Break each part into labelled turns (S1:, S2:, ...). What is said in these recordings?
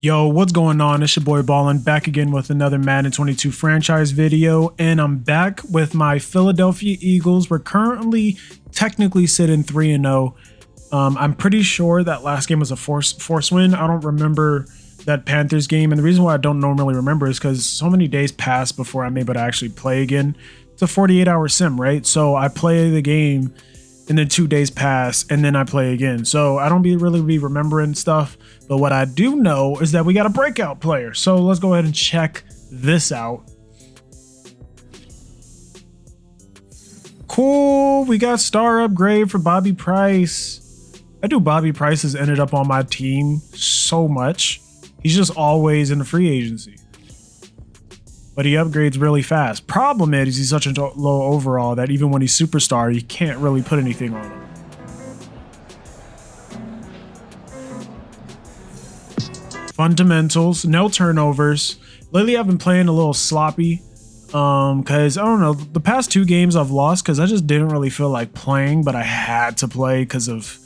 S1: Yo, what's going on? It's your boy Ballin back again with another Madden 22 franchise video, and I'm back with my Philadelphia Eagles. We're currently technically sitting 3-0. I'm pretty sure that last game was a force win. I don't remember that Panthers game, and the reason why I don't normally remember is because so many days pass before I'm able to actually play again. It's a 48-hour sim, right? So I play the game and then 2 days pass and then I play again. So I don't really be remembering stuff. But what I do know is that we got a breakout player. So let's go ahead and check this out. Cool. We got star upgrade for Bobby Price. I do Bobby Price has ended up on my team so much. He's just always in the free agency. But he upgrades really fast. Problem is he's such a low overall that even when he's superstar, you can't really put anything on him. Fundamentals, no turnovers. Lately, I've been playing a little sloppy because I don't know. The past 2 games I've lost because I just didn't really feel like playing, but I had to play because of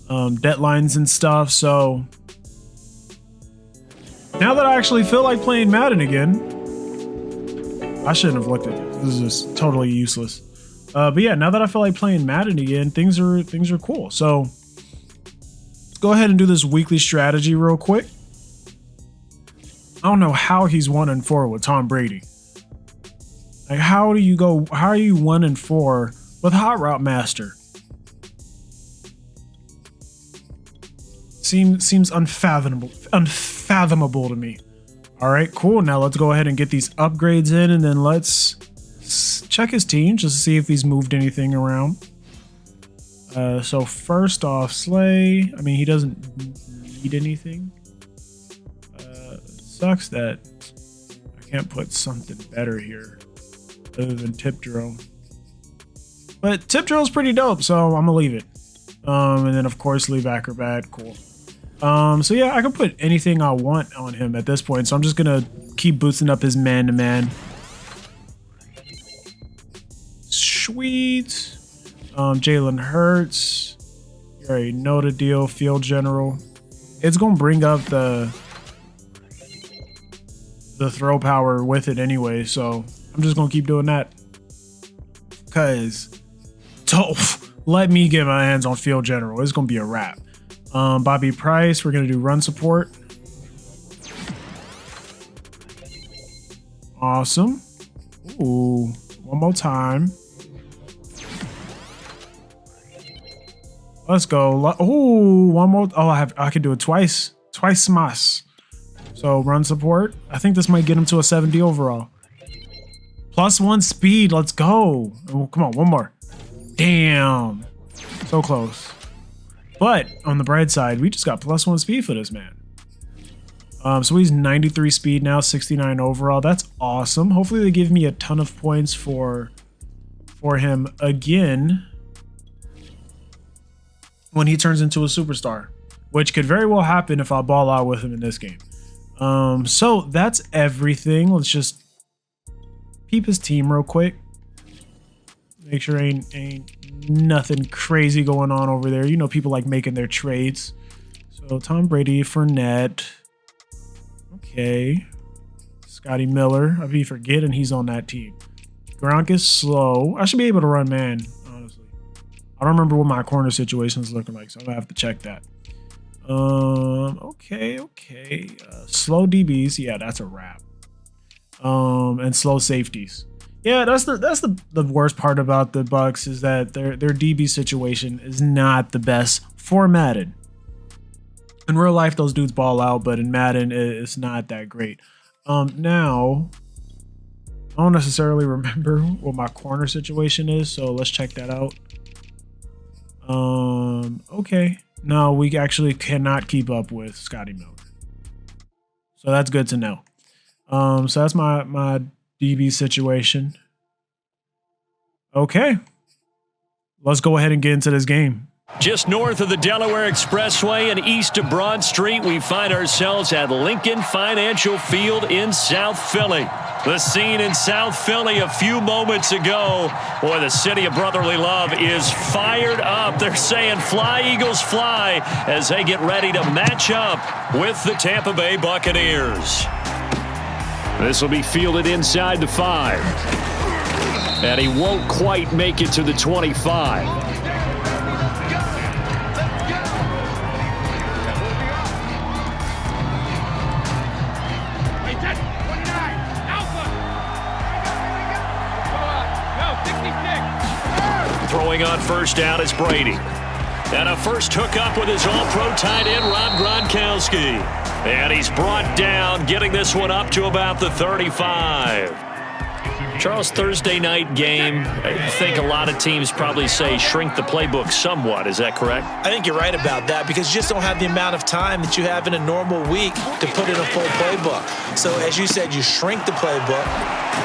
S1: deadlines and stuff. So now that I actually feel like playing Madden again, I shouldn't have looked at this. This is just totally useless. But yeah, now that I feel like playing Madden again, things are cool. So let's go ahead and do this weekly strategy real quick. I don't know how he's 1-4 with Tom Brady. Like, how are you 1-4 with Hot Route Master? Seems unfathomable to me. All right, cool. Now let's go ahead and get these upgrades in, and then let's check his team just to see if he's moved anything around. So first off, Slay. I mean, he doesn't need anything. Sucks that I can't put something better here other than Tip Drill. But Tip Drill is pretty dope, so I'm gonna leave it. And then of course leave Acrobat. Cool. So yeah, I can put anything I want on him at this point. So I'm just gonna keep boosting up his man-to-man. Sweet. Jalen Hurts. You already know the deal. Field general. It's gonna bring up the throw power with it anyway. So I'm just gonna keep doing that. Cause let me get my hands on field general. It's gonna be a wrap. Bobby Price, we're going to do run support. Awesome. Ooh, one more time. Let's go. Ooh, one more. Oh, I can do it twice. Twice mas. So run support. I think this might get him to a 70 overall. +1 speed. Let's go. Oh, come on, one more. Damn. So close. But on the bright side, we just got +1 speed for this man. So he's 93 speed now, 69 overall. That's awesome. Hopefully they give me a ton of points for him again when he turns into a superstar, which could very well happen if I ball out with him in this game. So that's everything. Let's just peep his team real quick. Make sure ain't nothing crazy going on over there. You know, people like making their trades. So Tom Brady, Fournette. Okay. Scotty Miller. I'd be forgetting he's on that team. Gronk is slow. I should be able to run man, honestly. I don't remember what my corner situation is looking like, so I'm gonna have to check that. Okay. Slow DBs. Yeah, that's a wrap. And slow safeties. Yeah, that's the worst part about the Bucs is that their DB situation is not the best for Madden. In real life, those dudes ball out, but in Madden, it's not that great. Now, I don't necessarily remember what my corner situation is, so let's check that out. Okay. No, we actually cannot keep up with Scotty Miller. So that's good to know. So that's my DB situation. Okay. Let's go ahead and get into this game.
S2: Just north of the Delaware Expressway and east of Broad Street, we find ourselves at Lincoln Financial Field in South Philly. The scene in South Philly a few moments ago. Boy, the city of brotherly love is fired up. They're saying fly, Eagles, fly, as they get ready to match up with the Tampa Bay Buccaneers. This will be fielded inside the 5. And he won't quite make it to the 25. Throwing on first down is Brady. And a first hookup with his all-pro tight end, Rob Gronkowski. And he's brought down, getting this one up to about the 35. Charles, Thursday night game, I think a lot of teams probably say shrink the playbook somewhat. Is that correct?
S3: I think you're right about that because you just don't have the amount of time that you have in a normal week to put in a full playbook. So as you said, you shrink the playbook,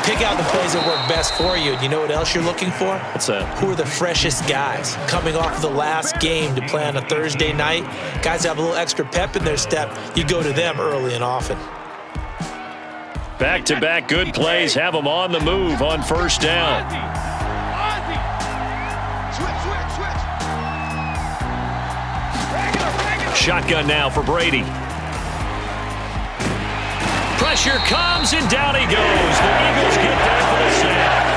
S3: pick out the plays that work best for you. And you know what else you're looking for?
S2: What's that? Who
S3: are the freshest guys coming off of the last game to play on a Thursday night? Guys have a little extra pep in their step. You go to them early and often.
S2: Back-to-back good plays have them on the move on first down. Shotgun now for Brady. Pressure comes, and down he goes. The Eagles get there for the sack.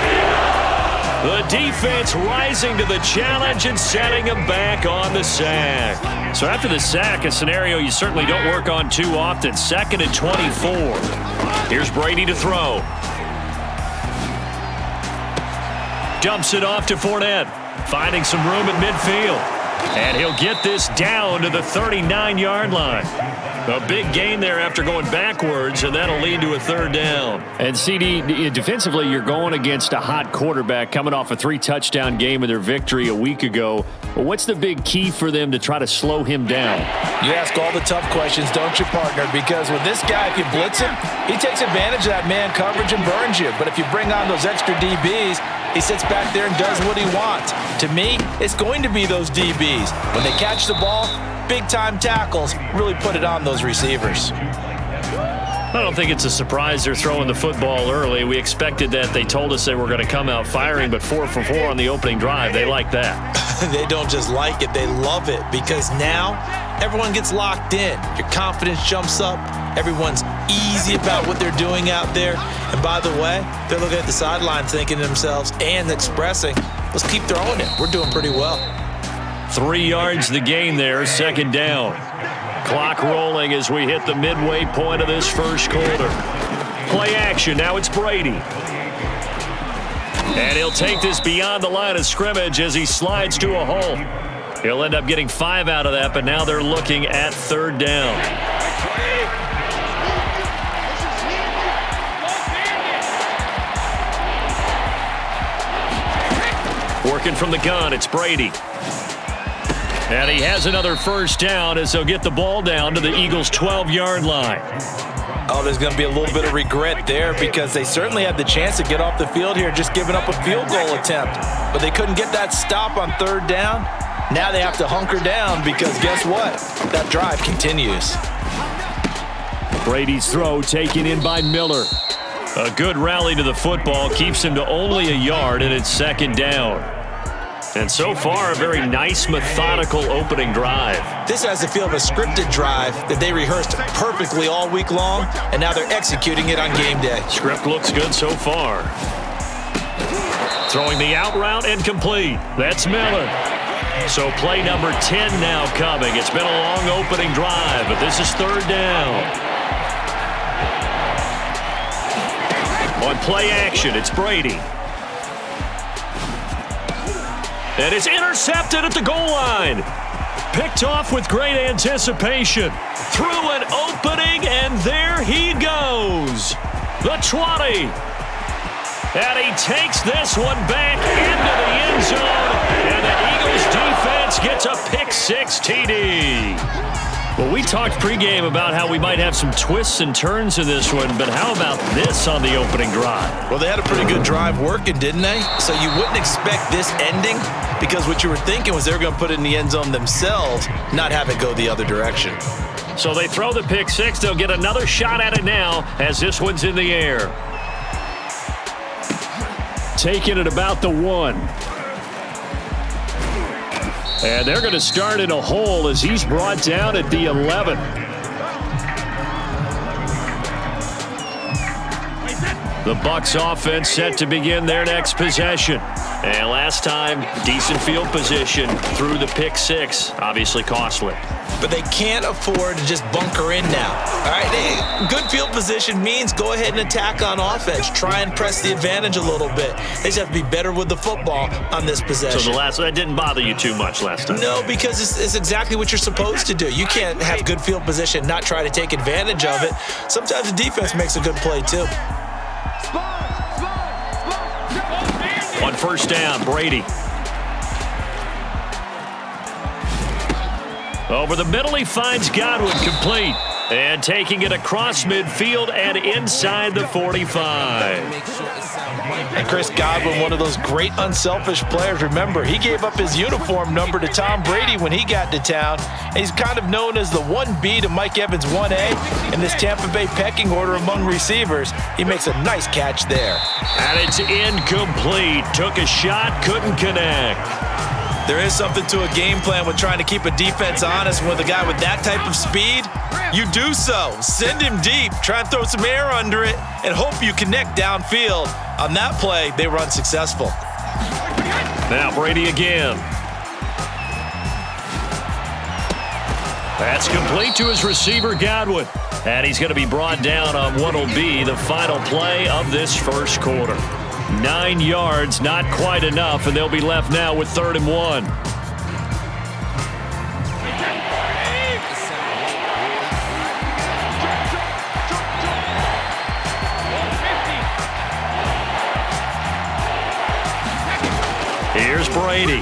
S2: The defense rising to the challenge and setting him back on the sack. So after the sack, a scenario you certainly don't work on too often. 2nd and 24. Here's Brady to throw. Dumps it off to Fournette. Finding some room at midfield. And he'll get this down to the 39-yard line. A big gain there after going backwards, and that'll lead to a 3rd down. And, CD, defensively, you're going against a hot quarterback coming off a 3-touchdown game of their victory a week ago. But what's the big key for them to try to slow him down?
S3: You ask all the tough questions, don't you, partner? Because with this guy, if you blitz him, he takes advantage of that man coverage and burns you. But if you bring on those extra DBs, he sits back there and does what he wants. To me, it's going to be those DBs. When they catch the ball, big-time tackles really put it on those receivers.
S2: I don't think it's a surprise they're throwing the football early. We expected that. They told us they were going to come out firing, but 4 for 4 on the opening drive. They like that.
S3: They don't just like it, they love it, because now everyone gets locked in. Your confidence jumps up. Everyone's easy about what they're doing out there. And by the way, they're looking at the sideline thinking to themselves and expressing, let's keep throwing it. We're doing pretty well.
S2: 3 yards the gain there, 2nd down. Clock rolling as we hit the midway point of this first quarter. Play action, now it's Brady. And he'll take this beyond the line of scrimmage as he slides to a hole. He'll end up getting 5 out of that, but now they're looking at 3rd down. Working from the gun, it's Brady. And he has another first down as they'll get the ball down to the Eagles' 12-yard line.
S3: Oh, there's going to be a little bit of regret there because they certainly had the chance to get off the field here, just giving up a field goal attempt. But they couldn't get that stop on 3rd down. Now they have to hunker down because guess what? That drive continues.
S2: Brady's throw taken in by Miller. A good rally to the football keeps him to only a yard, and it's 2nd down. And so far, a very nice, methodical opening drive.
S3: This has the feel of a scripted drive that they rehearsed perfectly all week long, and now they're executing it on game day.
S2: Script looks good so far. Throwing the out route and complete. That's Miller. So play number 10 now coming. It's been a long opening drive, but this is 3rd down. On play action, it's Brady. And it's intercepted at the goal line. Picked off with great anticipation. Through an opening, and there he goes. The 20. And he takes this one back into the end zone. And the Eagles defense gets a pick-6 TD. Well, we talked pregame about how we might have some twists and turns in this one, but how about this on the opening drive?
S3: Well, they had a pretty good drive working, didn't they? So you wouldn't expect this ending because what you were thinking was they were going to put it in the end zone themselves, not have it go the other direction.
S2: So they throw the pick-6. They'll get another shot at it now as this one's in the air. taken at about the 1. And they're going to start in a hole as he's brought down at the 11. The Bucs offense set to begin their next possession. And last time, decent field position through the pick 6, obviously costly.
S3: But they can't afford to just bunker in now. All right, good field position means go ahead and attack on offense. Try and press the advantage a little bit. They just have to be better with the football on this possession.
S2: So that didn't bother you too much last time?
S3: No, because it's exactly what you're supposed to do. You can't have good field position, not try to take advantage of it. Sometimes the defense makes a good play too.
S2: On first down, Brady. Over the middle, he finds Godwin complete. And taking it across midfield and inside the 45.
S3: And Chris Godwin, one of those great unselfish players. Remember, he gave up his uniform number to Tom Brady when he got to town. And he's kind of known as the 1B to Mike Evans' 1A in this Tampa Bay pecking order among receivers. He makes a nice catch there.
S2: And it's incomplete. Took a shot, couldn't connect.
S3: There is something to a game plan with trying to keep a defense honest. With a guy with that type of speed, you do so. Send him deep, try and throw some air under it, and hope you connect downfield. On that play, they were unsuccessful.
S2: Now Brady again. That's complete to his receiver, Godwin. And he's going to be brought down on what will be the final play of this first quarter. 9 yards, not quite enough, and they'll be left now with 3rd and 1. Here's Brady.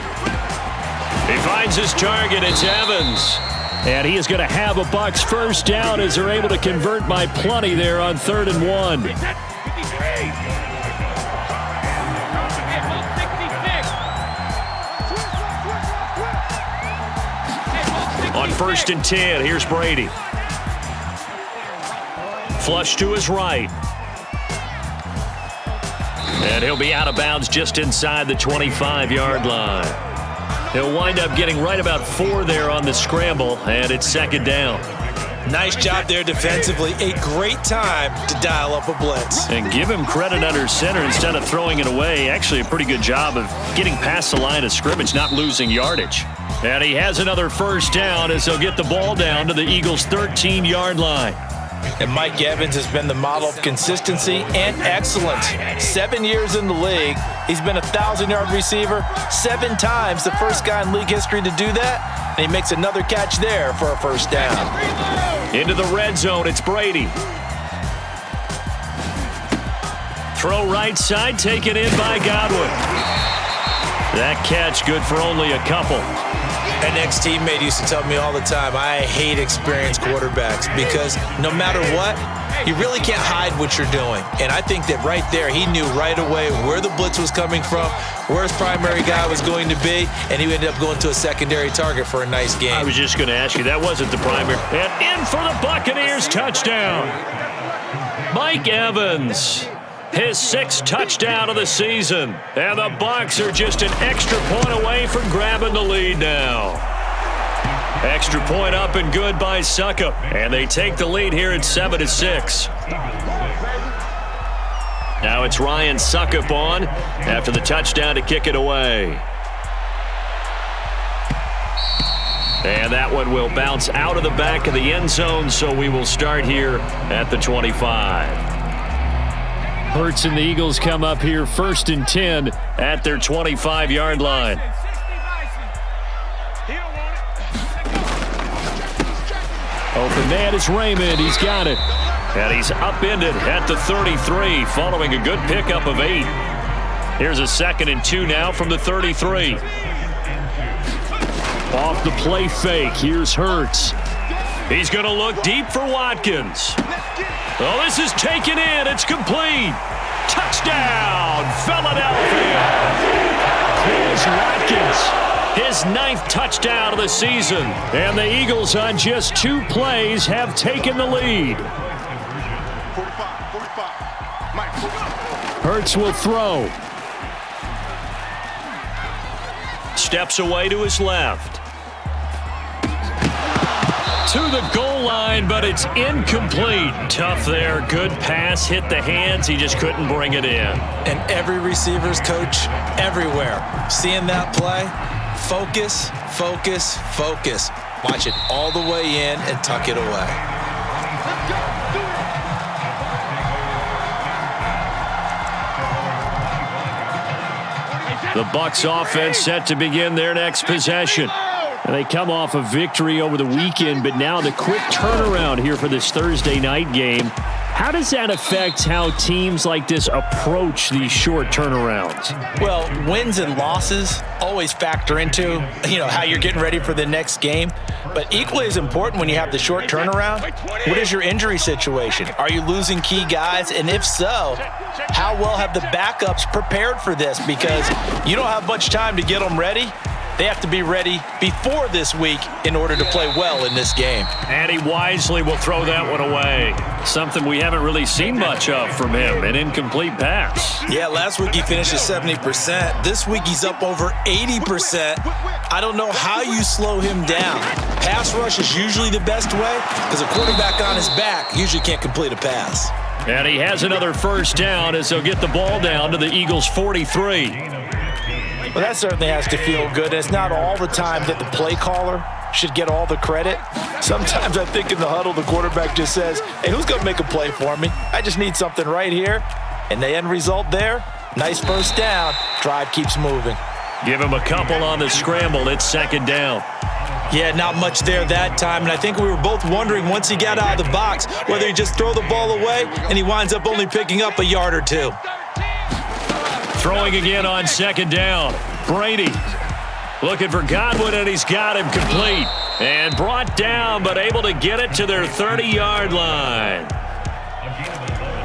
S2: He finds his target. It's Evans. And he is going to have a Bucs first down as they're able to convert by plenty there on 3rd and 1. On 1st and 10, here's Brady. Flush to his right. And he'll be out of bounds just inside the 25-yard line. He'll wind up getting right about 4 there on the scramble, and it's 2nd down.
S3: Nice job there defensively. A great time to dial up a blitz.
S2: And give him credit under center instead of throwing it away. Actually, a pretty good job of getting past the line of scrimmage, not losing yardage. And he has another first down as he'll get the ball down to the Eagles' 13-yard line.
S3: And Mike Evans has been the model of consistency and excellence. 7 years in the league. He's been a 1,000-yard receiver 7 times, the first guy in league history to do that. And he makes another catch there for a first down.
S2: Into the red zone, it's Brady. Throw right side, taken in by Godwin. That catch good for only a couple.
S3: An ex-teammate used to tell me all the time, I hate experienced quarterbacks because no matter what, you really can't hide what you're doing. And I think that right there, he knew right away where the blitz was coming from, where his primary guy was going to be, and he ended up going to a secondary target for a nice game.
S2: I was just going to ask you, that wasn't the primary. And in for the Buccaneers touchdown. Mike Evans. His 6th touchdown of the season. And the Bucs are just an extra point away from grabbing the lead now. Extra point up and good by Suckup. And they take the lead here at 7-6. Now it's Ryan Suckup on after the touchdown to kick it away. And that one will bounce out of the back of the end zone, so we will start here at the 25. Hurts and the Eagles come up here 1st and 10 at their 25-yard line. Open man is Raymond. He's got it. And he's upended at the 33 following a good pickup of 8. Here's a 2nd and 2 now from the 33. Off the play fake. Here's Hurts. He's going to look deep for Watkins. Oh, this is taken in. It's complete. Touchdown, Philadelphia. Here's Watkins, his 9th touchdown of the season. And the Eagles on just 2 plays have taken the lead. Hurts will throw. Steps away to his left. To the goal line, but it's incomplete. Tough there. Good pass. Hit the hands. He just couldn't bring it in.
S3: And every receiver's coach everywhere. Seeing that play, focus, focus, focus. Watch it all the way in and tuck it away.
S2: The Bucs offense set to begin their next possession. And they come off a victory over the weekend, but now the quick turnaround here for this Thursday night game. How does that affect how teams like this approach these short turnarounds?
S3: Well, wins and losses always factor into, how you're getting ready for the next game. But equally as important when you have the short turnaround, what is your injury situation? Are you losing key guys? And if so, how well have the backups prepared for this? Because you don't have much time to get them ready. They have to be ready before this week in order to play well in this game.
S2: And he wisely will throw that one away. Something we haven't really seen much of from him, an incomplete pass.
S3: Yeah, last week he finished at 70%. This week he's up over 80%. I don't know how you slow him down. Pass rush is usually the best way because a quarterback on his back usually can't complete a pass.
S2: And he has another first down as they'll get the ball down to the Eagles' 43.
S3: Well, that certainly has to feel good. It's not all the time that the play caller should get all the credit. Sometimes I think in the huddle, the quarterback just says, hey, who's going to make a play for me? I just need something right here. And the end result there, nice first down. Drive keeps moving.
S2: Give him a couple on the scramble. It's second down.
S3: Yeah, not much there that time. And I think we were both wondering once he got out of the box whether he just throw the ball away and he winds up only picking up a yard or two.
S2: Throwing again on second down. Brady looking for Godwin, and he's got him complete. And brought down, but able to get it to their 30-yard line.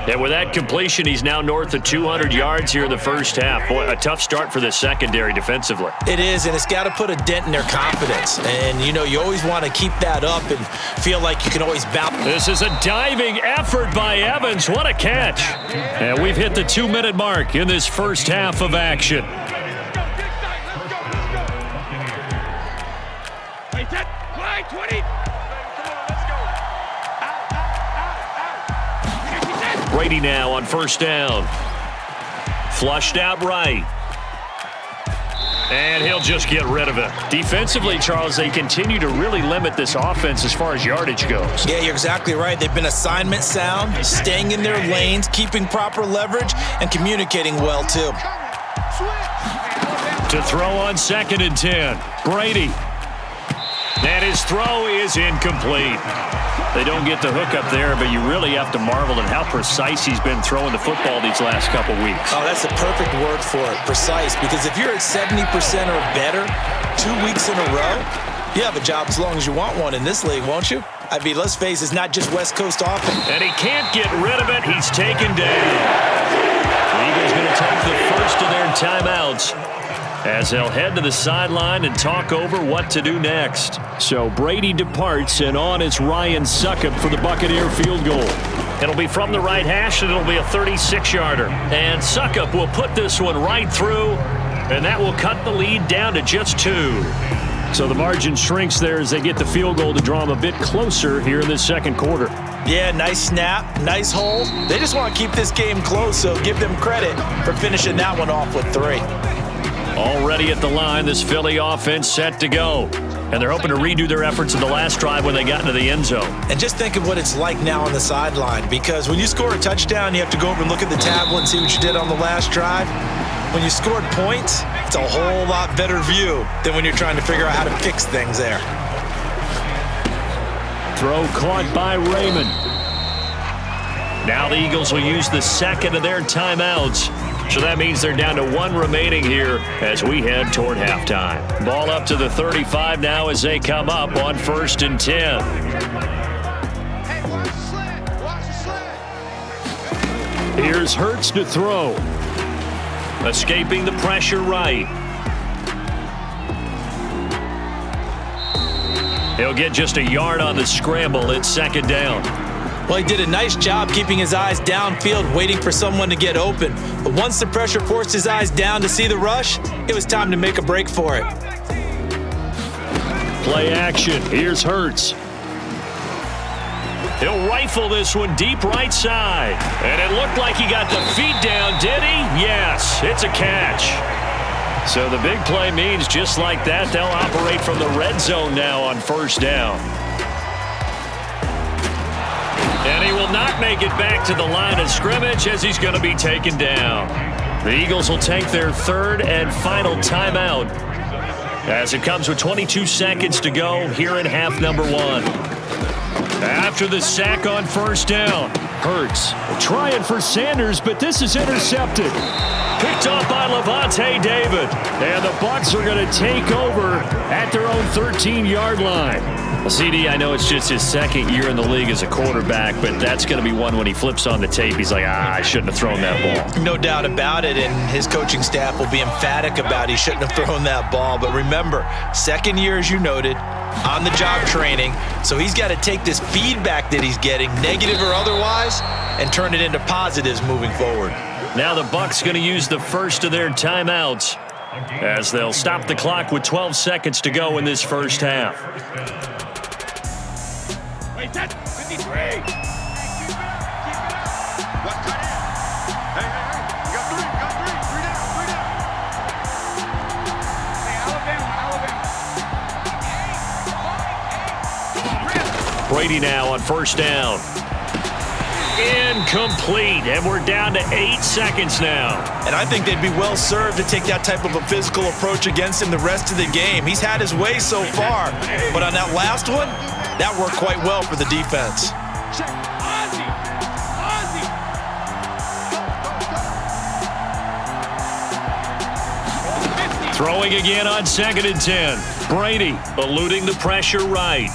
S2: And with that completion, he's now north of 200 yards here in the first half. Boy, a tough start for the secondary defensively.
S3: It is, and it's got to put a dent in their confidence. And, you always want to keep that up and feel like you can always bounce.
S2: This is a diving effort by Evans. What a catch. And we've hit the 2-minute mark in this first half of action. Brady now on first down. Flushed out right. And he'll just get rid of it. Defensively, Charles, they continue to really limit this offense as far as yardage goes.
S3: Yeah, you're exactly right. They've been assignment sound, staying in their lanes, keeping proper leverage, and communicating well, too.
S2: To throw on 2nd and 10. Brady. And his throw is incomplete. They don't get the hook up there, but you really have to marvel at how precise he's been throwing the football these last couple weeks.
S3: Oh, that's the perfect word for it, precise, because if you're at 70% or better 2 weeks in a row, you have a job as long as you want one in this league, won't you? I mean, let's face it, it's not just West Coast offense.
S2: And he can't get rid of it. He's taken down. The Eagles going to take the first of their timeouts as they'll head to the sideline and talk over what to do next. So Brady departs, and on is Ryan Succop for the Buccaneer field goal. It'll be from the right hash, and it'll be a 36-yarder. And Succop will put this one right through, and that will cut the lead down to just 2. So the margin shrinks there as they get the field goal to draw them a bit closer here in this second quarter.
S3: Yeah, nice snap, nice hold. They just want to keep this game close, so give them credit for finishing that one off with 3.
S2: Already at the line, this Philly offense set to go. And they're hoping to redo their efforts in the last drive when they got into the end zone.
S3: And just think of what it's like now on the sideline, because when you score a touchdown, you have to go over and look at the tablet and see what you did on the last drive. When you scored points, it's a whole lot better view than when you're trying to figure out how to fix things there.
S2: Throw caught by Raymond. Now the Eagles will use the second of their timeouts. So that means they're down to 1 remaining here as we head toward halftime. Ball up to the 35 now as they come up on 1st and 10. Here's Hurts to throw. Escaping the pressure right. He'll get just a yard on the scramble. It's 2nd down.
S3: Well, he did a nice job keeping his eyes downfield, waiting for someone to get open. But once the pressure forced his eyes down to see the rush, it was time to make a break for it.
S2: Play action. Here's Hurts. He'll rifle this one deep right side. And it looked like he got the feet down, did he? Yes, it's a catch. So the big play means just like that, they'll operate from the red zone now on first down. And he will not make it back to the line of scrimmage as he's going to be taken down. The Eagles will take their third and final timeout as it comes with 22 seconds to go here in half number one. After the sack on first down, Hurts trying for Sanders, but this is intercepted. Picked off by Levante David. And the Bucs are going to take over at their own 13-yard line. CD, I know it's just his second year in the league as a quarterback, but that's going to be one when he flips on the tape. He's like, I shouldn't have thrown that ball.
S3: No doubt about it, and his coaching staff will be emphatic about he shouldn't have thrown that ball. But remember, second year, as you noted, on-the-job training, so he's got to take this feedback that he's getting, negative or otherwise, and turn it into positives moving forward.
S2: Now the Bucs going to use the first of their timeouts as they'll stop the clock with 12 seconds to go in this first half.
S4: Wait, that's 53. Keep it up. What tight end? Hey. You got three. Three down. Hey, Alabama.
S2: Brady now on first down. Incomplete, and we're down to 8 seconds now.
S3: And I think they'd be well served to take that type of a physical approach against him the rest of the game. He's had his way so far, but on that last one, that worked quite well for the defense.
S2: Throwing again on 2nd and 10. Brady eluding the pressure right.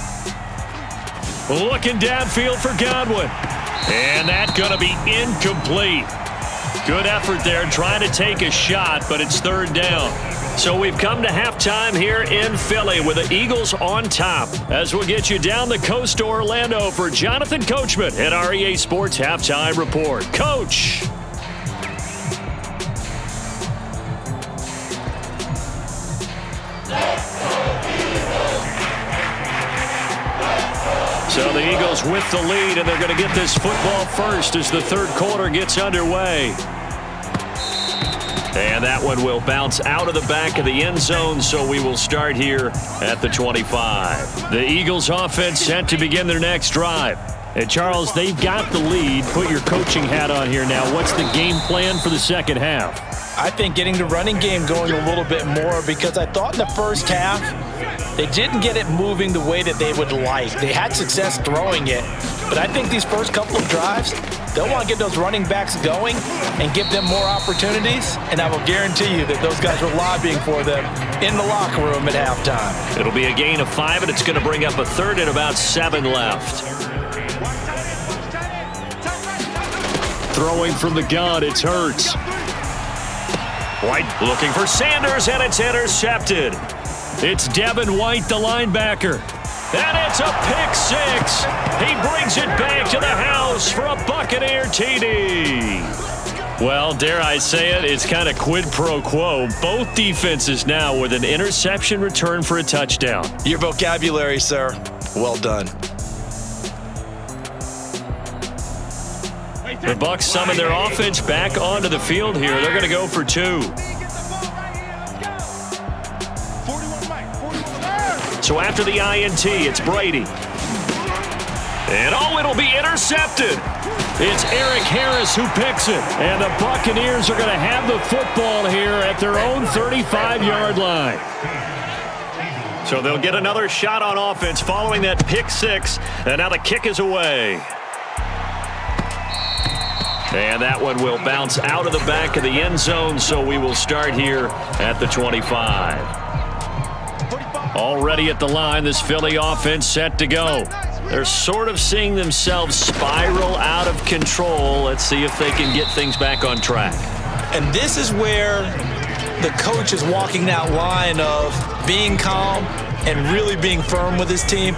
S2: Looking downfield for Godwin. And that's going to be incomplete. Good effort there trying to take a shot, but it's third down. So we've come to halftime here in Philly with the Eagles on top. As we'll get you down the coast to Orlando for Jonathan Coachman at REA Sports Halftime Report. Coach. So the Eagles with the lead, and they're going to get this football first as the third quarter gets underway. And that one will bounce out of the back of the end zone, so we will start here at the 25. The Eagles offense set to begin their next drive. And Charles, they've got the lead. Put your coaching hat on here now. What's the game plan for the second half?
S3: I think getting the running game going a little bit more, because I thought in the first half they didn't get it moving the way that they would like. They had success throwing it, but I think these first couple of drives, they'll want to get those running backs going and give them more opportunities, and I will guarantee you that those guys were lobbying for them in the locker room at halftime.
S2: It'll be a gain of 5, and it's going to bring up a third and about 7 left. Throwing from the gun, it's Hurts. White looking for Sanders, and it's intercepted. It's Devin White, the linebacker. And it's a pick 6. He brings it back to the house for a Buccaneer TD. Well, dare I say it, it's kind of quid pro quo. Both defenses now with an interception return for a touchdown.
S3: Your vocabulary, sir. Well done.
S2: The Bucs summon their offense back onto the field here. They're going to go for 2. So after the INT, it's Brady. And it'll be intercepted. It's Eric Harris who picks it. And the Buccaneers are going to have the football here at their own 35-yard line. So they'll get another shot on offense following that pick 6. And now the kick is away. And that one will bounce out of the back of the end zone, so we will start here at the 25. Already at the line, this Philly offense set to go. They're sort of seeing themselves spiral out of control. Let's see if they can get things back on track.
S3: And this is where the coach is walking that line of being calm and really being firm with his team.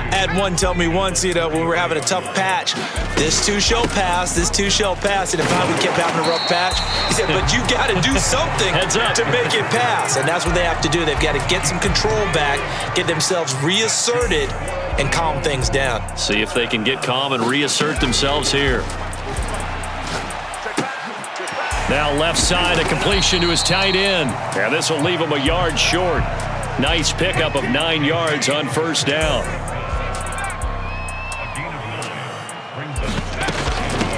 S3: I had one tell me once, when we were having a tough patch, this too shall pass, this too shall pass. And if not, we kept having a rough patch. He said, but you got to do something to make it pass. And that's what they have to do. They've got to get some control back, get themselves reasserted, and calm things down.
S2: See if they can get calm and reassert themselves here. Now left side, a completion to his tight end. Yeah, this will leave him a yard short. Nice pickup of 9 yards on first down.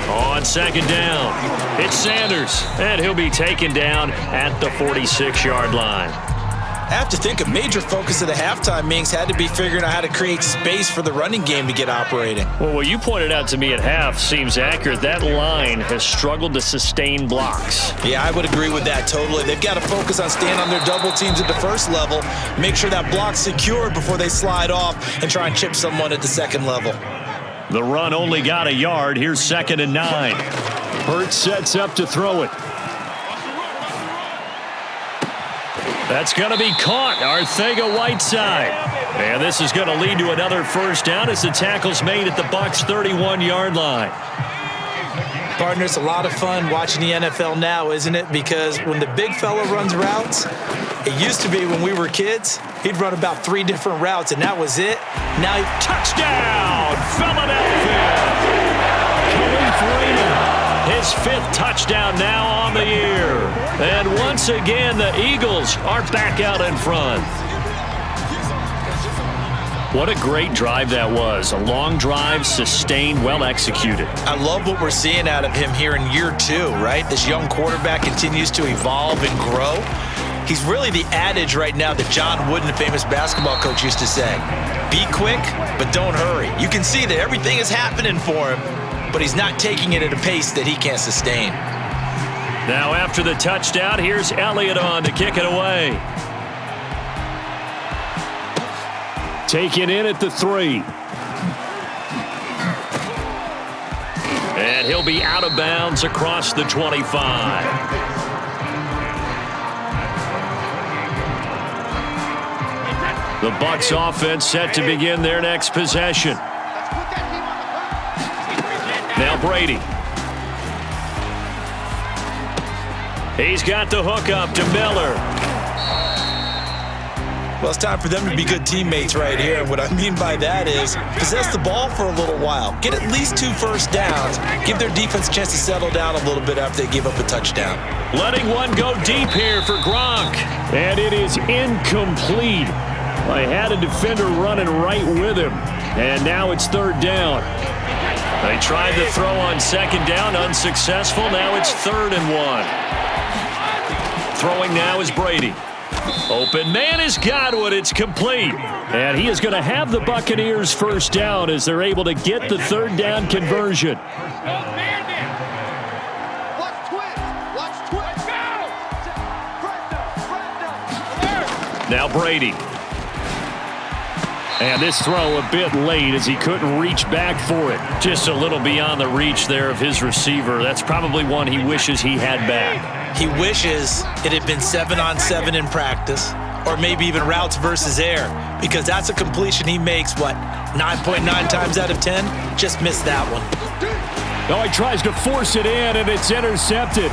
S2: On second down, it's Sanders, and he'll be taken down at the 46-yard line.
S3: I have to think a major focus of the halftime meetings had to be figuring out how to create space for the running game to get operating.
S2: Well, what you pointed out to me at half seems accurate. That line has struggled to sustain blocks.
S3: Yeah, I would agree with that totally. They've got to focus on staying on their double teams at the first level, make sure that block's secured before they slide off and try and chip someone at the second level.
S2: The run only got a yard. Here's 2nd and 9. Hurts sets up to throw it. That's going to be caught. Arcega-Whiteside. And this is going to lead to another first down as the tackle's made at the Bucs 31-yard line.
S3: Partner, it's a lot of fun watching the NFL now, isn't it? Because when the big fella runs routes, it used to be when we were kids, he'd run about 3 different routes, and that was it. Now,
S2: touchdown, Philadelphia! Khalif Raymond. His 5th touchdown now on the year. And once again, the Eagles are back out in front. What a great drive that was. A long drive, sustained, well executed.
S3: I love what we're seeing out of him here in year 2, right? This young quarterback continues to evolve and grow. He's really the adage right now that John Wooden, the famous basketball coach, used to say. Be quick, but don't hurry. You can see that everything is happening for him, but he's not taking it at a pace that he can't sustain.
S2: Now after the touchdown, here's Elliott on to kick it away. Taken in at the 3. And he'll be out of bounds across the 25. The Bucs offense set to begin their next possession. Now Brady. He's got the hook up to Miller.
S3: Well, it's time for them to be good teammates right here. And what I mean by that is possess the ball for a little while. Get at least 2 first downs. Give their defense a chance to settle down a little bit after they give up a touchdown.
S2: Letting one go deep here for Gronk. And it is incomplete. I had a defender running right with him. And now it's 3rd down. They tried to throw on 2nd down, unsuccessful. Now it's 3rd and 1. Throwing now is Brady. Open man is Godwin. It's complete. And he is going to have the Buccaneers first down as they're able to get the 3rd down conversion. Now Brady. And this throw a bit late as he couldn't reach back for it. Just a little beyond the reach there of his receiver. That's probably one he wishes he had back.
S3: He wishes it had been 7-on-7 in practice, or maybe even routes versus air, because that's a completion he makes, 9.9 times out of 10? Just missed that one.
S2: Oh, he tries to force it in, and it's intercepted.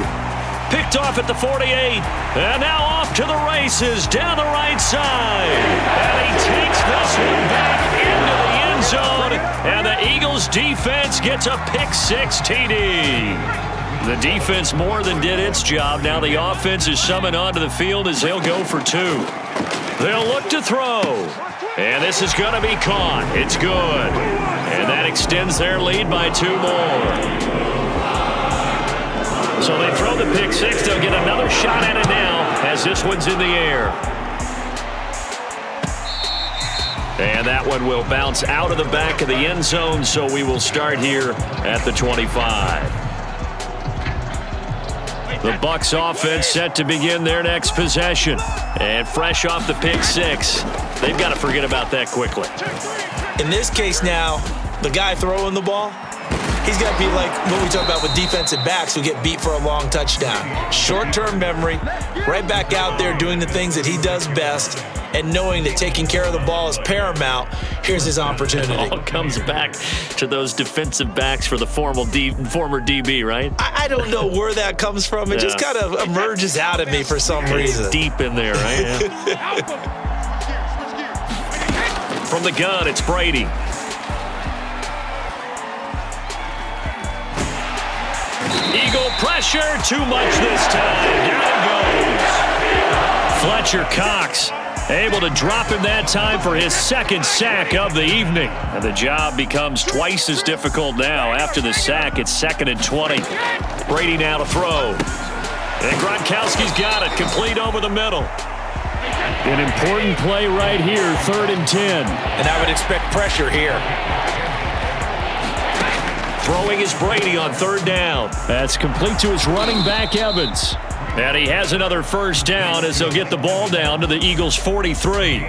S2: Picked off at the 48, and now off to the races down the right side. And he takes this one back into the end zone, and the Eagles defense gets a pick-6 TD. The defense more than did its job. Now the offense is summoned onto the field as they'll go for 2. They'll look to throw, and this is going to be caught. It's good, and that extends their lead by 2 more. So they throw the pick-6. They'll get another shot at it now as this one's in the air. And that one will bounce out of the back of the end zone, so we will start here at the 25. The Bucs offense set to begin their next possession. And fresh off the pick-6, they've got to forget about that quickly.
S3: In this case now, the guy throwing the ball, he's got to be like what we talk about with defensive backs who get beat for a long touchdown. Short-term memory, right back out there doing the things that he does best, and knowing that taking care of the ball is paramount, here's his opportunity.
S2: It all comes back to those defensive backs for the former DB, right?
S3: I don't know where that comes from. It just kind of emerges out of me for some reason.
S2: Deep in there, right? Yeah. From the gun, it's Brady. Eagle pressure, too much this time. Down it goes. Fletcher Cox able to drop him that time for his second sack of the evening. And the job becomes twice as difficult now. After the sack, it's 2nd and 20. Brady now to throw. And Gronkowski's got it, complete over the middle. An important play right here, 3rd and 10.
S3: And I would expect pressure here.
S2: Throwing is Brady on 3rd down. That's complete to his running back, Evans. And he has another first down as they'll get the ball down to the Eagles' 43.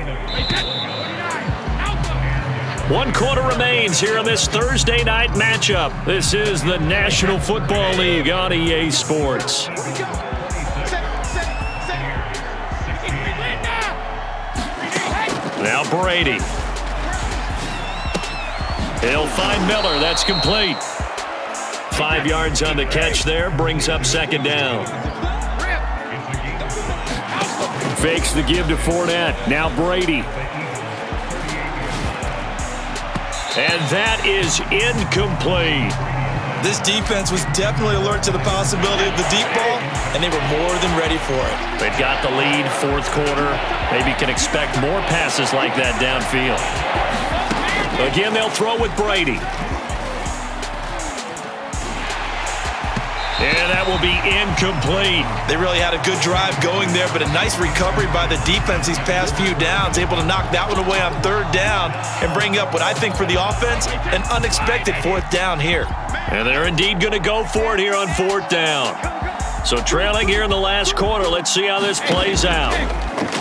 S2: 1 quarter remains here in this Thursday night matchup. This is the National Football League on EA Sports. Now Brady. He'll find Miller. That's complete. 5 yards on the catch there. Brings up 2nd down. Fakes the give to Fournette. Now Brady. And that is incomplete.
S3: This defense was definitely alert to the possibility of the deep ball, and they were more than ready for it.
S2: They've got the lead, 4th quarter. Maybe can expect more passes like that downfield. Again, they'll throw with Brady. And that will be incomplete.
S3: They really had a good drive going there, but a nice recovery by the defense these past few downs, able to knock that one away on 3rd down and bring up what I think for the offense, an unexpected 4th down here.
S2: And they're indeed going to go for it here on 4th down. So trailing here in the last quarter, let's see how this plays out.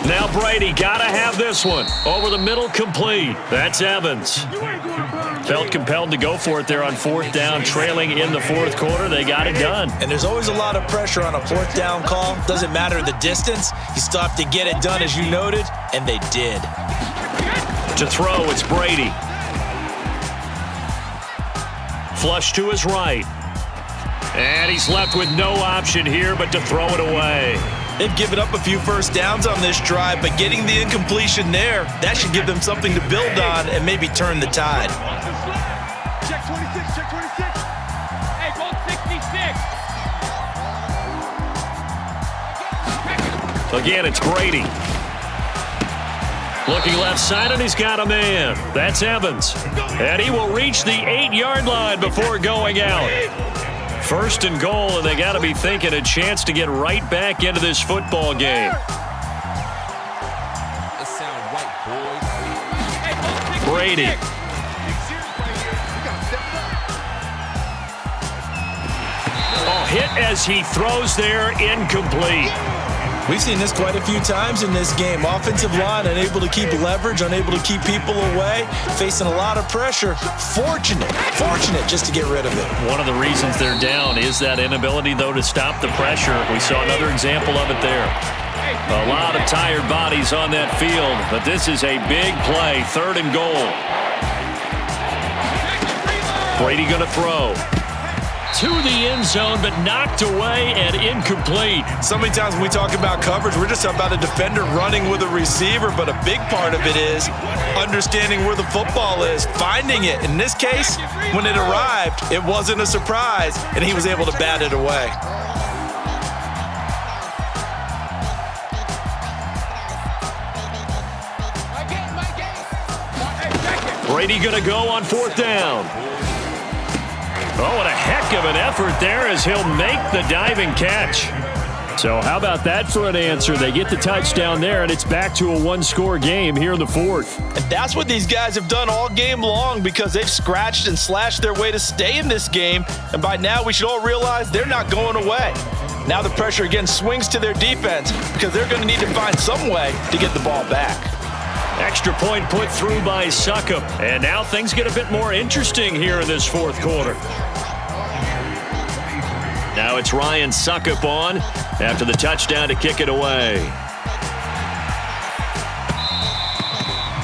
S2: Now Brady, got to have this one. Over the middle, complete. That's Evans. Felt compelled to go for it there on 4th down, trailing in the 4th quarter. They got it done.
S3: And there's always a lot of pressure on a 4th down call. Doesn't matter the distance. You still have to get it done, as you noted, and they did.
S2: To throw, it's Brady. Flush to his right. And he's left with no option here but to throw it away.
S3: They've given up a few first downs on this drive, but getting the incompletion there, that should give them something to build on and maybe turn the tide.
S4: Check 26, check 26. Hey, go 66.
S2: Again, it's Brady. Looking left side, and he's got a man. That's Evans. And he will reach the 8-yard line before going out. 1st and goal, and they got to be thinking a chance to get right back into this football game. Brady. Oh, hit as he throws there, incomplete.
S3: We've seen this quite a few times in this game. Offensive line unable to keep leverage, unable to keep people away, facing a lot of pressure. Fortunate just to get rid of it.
S2: One of the reasons they're down is that inability, though, to stop the pressure. We saw another example of it there. A lot of tired bodies on that field, but this is a big play, 3rd and goal. Brady going to throw. To the end zone, but knocked away and incomplete.
S3: So many times when we talk about coverage, we're just talking about a defender running with a receiver, but a big part of it is understanding where the football is, finding it. In this case, when it arrived, it wasn't a surprise, and he was able to bat it away.
S2: Brady going to go on 4th down. Oh, what a heck of an effort there as he'll make the diving catch. So how about that for an answer? They get the touchdown there, and it's back to a 1-score game here in the 4th.
S3: And that's what these guys have done all game long because they've scratched and slashed their way to stay in this game. And by now, we should all realize they're not going away. Now the pressure again swings to their defense because they're going to need to find some way to get the ball back.
S2: Extra point put through by Succop. And now things get a bit more interesting here in this 4th quarter. Now it's Ryan Succop on after the touchdown to kick it away.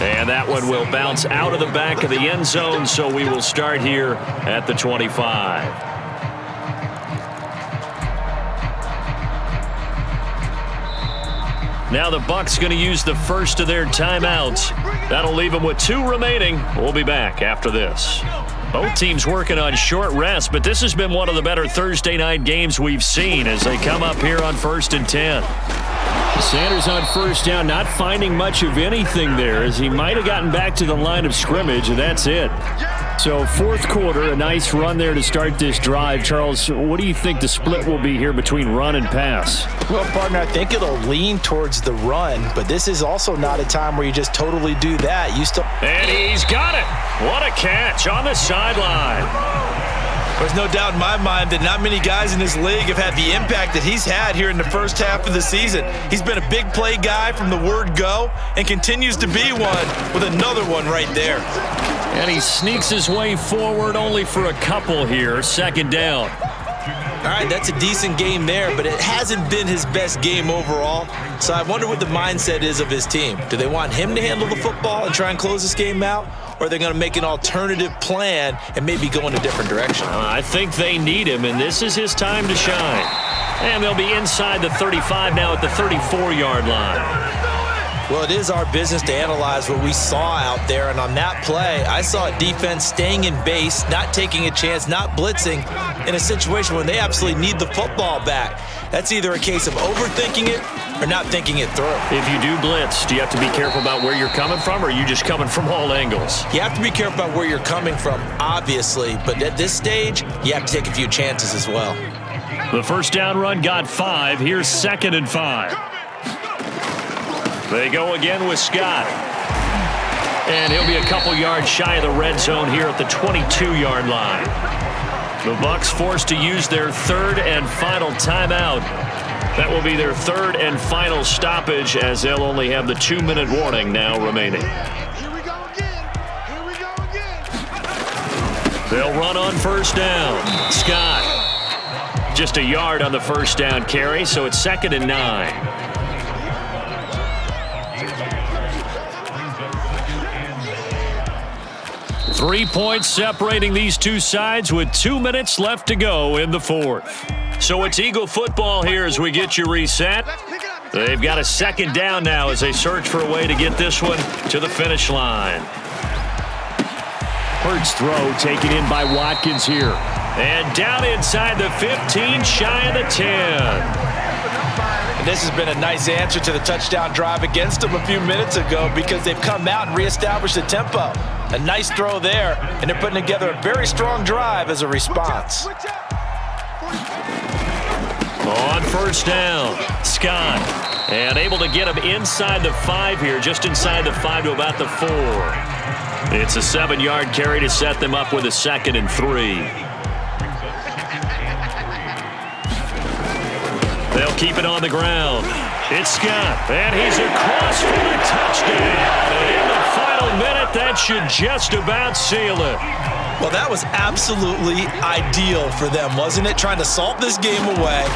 S2: And that one will bounce out of the back of the end zone, so we will start here at the 25. Now the Bucs going to use the first of their timeouts. That'll leave them with 2 remaining. We'll be back after this. Both teams working on short rest, but this has been one of the better Thursday night games we've seen as they come up here on 1st and 10.
S5: Sanders on first down, not finding much of anything there as he might have gotten back to the line of scrimmage, and that's it. So fourth quarter, a nice run there to start this drive. Charles, what do you think the split will be here between run and pass?
S3: Well, partner, I think it'll lean towards the run, but this is also not a time where you just totally do that.
S2: And he's got it. What a catch on the sideline.
S3: There's no doubt in my mind that not many guys in this league have had the impact that he's had here in the first half of the season. He's been a big play guy from the word go and continues to be one with another one right there.
S2: And he sneaks his way forward only for a couple here. Second down.
S3: All right, that's a decent game there, but it hasn't been his best game overall. So I wonder what the mindset is of his team. Do they want him to handle the football and try and close this game out? Or are they going to make an alternative plan and maybe go in a different direction?
S2: I think they need him, and this is his time to shine. And they'll be inside the 35 now at the 34-yard line.
S3: Well, it is our business to analyze what we saw out there, and on that play, I saw a defense staying in base, not taking a chance, not blitzing in a situation when they absolutely need the football back. That's either a case of overthinking it or not thinking it through.
S2: If you do blitz, do you have to be careful about where you're coming from, or are you just coming from all angles?
S3: You have to be careful about where you're coming from, obviously, but at this stage, you have to take a few chances as well.
S2: The first down run got 5. Here's 2nd and 5. They go again with Scott. And he'll be a couple yards shy of the red zone here at the 22-yard line. The Bucs forced to use their 3rd and final timeout. That will be their 3rd and final stoppage as they'll only have the 2-minute warning now remaining.
S4: Here we go again. Here we go again.
S2: They'll run on first down. Scott. Just a yard on the first down carry, so it's 2nd and 9. 3 points separating these two sides with 2 minutes left to go in the 4th. So it's Eagle football here as we get you reset. They've got a 2nd down now as they search for a way to get this one to the finish line.
S5: Hurts throw taken in by Watkins here.
S2: And down inside the 15, shy of the 10.
S3: And this has been a nice answer to the touchdown drive against them a few minutes ago because they've come out and reestablished the tempo. A nice throw there, and they're putting together a very strong drive as a response.
S2: On first down, Scott. And able to get him inside the 5 here, just inside the 5 to about the 4. It's a 7-yard carry to set them up with a 2nd and 3. They'll keep it on the ground. It's Scott, and he's across for the touchdown. And in the final minute, that should just about seal it.
S3: Well, that was absolutely ideal for them, wasn't it? Trying to salt this game away.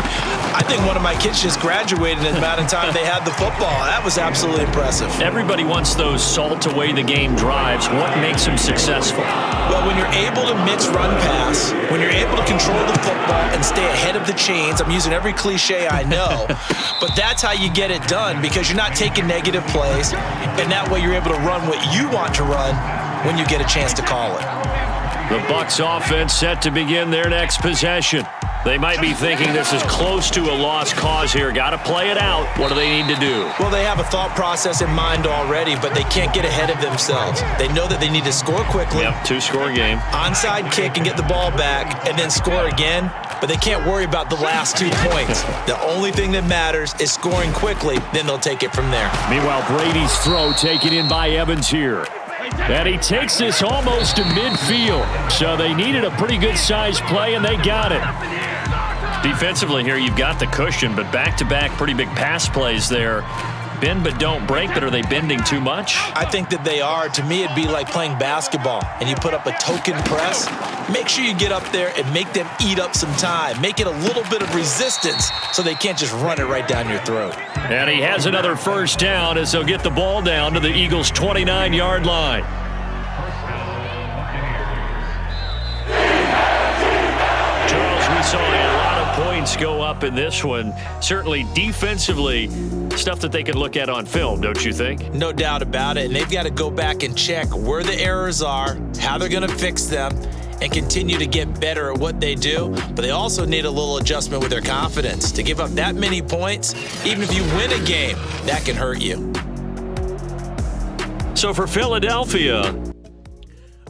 S3: I think one of my kids just graduated in the amount of time they had the football. That was absolutely impressive.
S2: Everybody wants those salt away the game drives. What makes them successful?
S3: Well, when you're able to mix run pass, when you're able to control the football and stay ahead of the chains, I'm using every cliche I know, but that's how you get it done because you're not taking negative plays, and that way you're able to run what you want to run when you get a chance to call it.
S2: The Bucs offense set to begin their next possession. They might be thinking this is close to a lost cause here. Got to play it out. What do they need to do?
S3: Well, they have a thought process in mind already, but they can't get ahead of themselves. They know that they need to score quickly.
S2: Yep, 2-score game.
S3: Onside kick and get the ball back and then score again, but they can't worry about the last 2 points. The only thing that matters is scoring quickly, then they'll take it from there.
S5: Meanwhile, Brady's throw taken in by Evans here. And he takes this almost to midfield. So they needed a pretty good-sized play, and they got it.
S2: Defensively here, you've got the cushion, but back-to-back pretty big pass plays there.
S5: Bend but don't break, but are they bending too much?
S3: I think that they are. To me, it'd be like playing basketball and you put up a token press. Make sure you get up there and make them eat up some time. Make it a little bit of resistance so they can't just run it right down your throat.
S5: And he has another first down as they'll get the ball down to the Eagles' 29-yard line. Charles, we saw a lot of points go up in this one. Certainly defensively, stuff that they can look at on film, don't you think?
S3: No doubt about it. And they've got to go back and check where the errors are, how they're going to fix them, and continue to get better at what they do. But they also need a little adjustment with their confidence. To give up that many points, even if you win a game, that can hurt you.
S5: So for Philadelphia.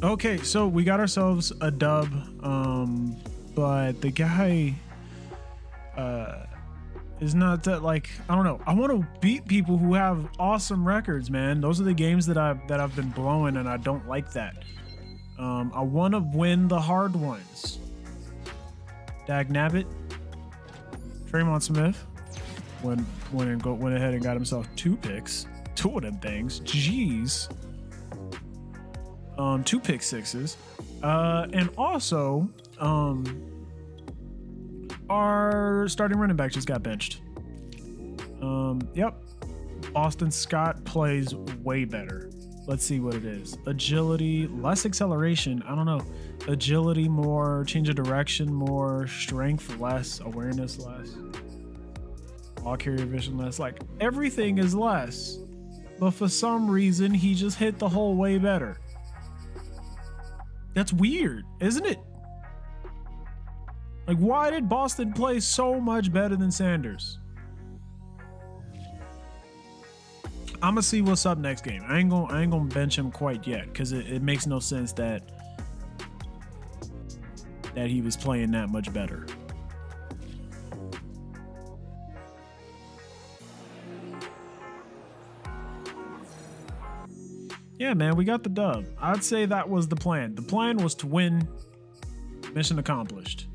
S1: Okay, so we got ourselves a dub, but the guy is not that, like, I don't know. I want to beat people who have awesome records, man. Those are the games that I've been blowing, and I don't like that. I want to win the hard ones. Dag Nabbit, Tremont Smith went ahead and got himself 2 picks, 2 of them things. Jeez. 2 pick sixes, and also our starting running back just got benched. Yep, Boston Scott plays way better. Let's see what it is. Agility, less acceleration. I don't know. Agility, more change of direction, more strength, less awareness, less ball carrier vision, less. Like, everything is less. But for some reason, he just hit the hole way better. That's weird, isn't it? Like, why did Boston play so much better than Sanders? I'm gonna see what's up next game. I ain't gonna bench him quite yet, because it makes no sense that he was playing that much better. Yeah, man, we got the dub. I'd say that was the plan. The plan was to win. Mission accomplished.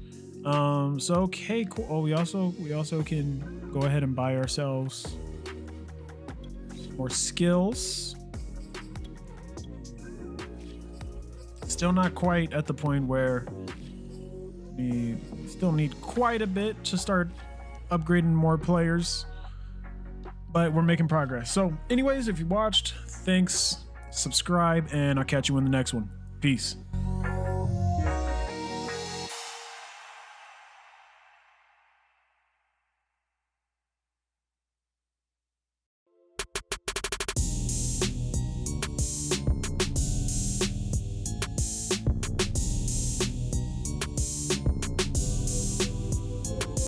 S1: So okay, cool. Oh, we also can go ahead and buy ourselves more skills. Still not quite at the point where we still need quite a bit to start upgrading more players, but we're making progress. So anyways, if you watched, thanks, subscribe, and I'll catch you in the next one. Peace.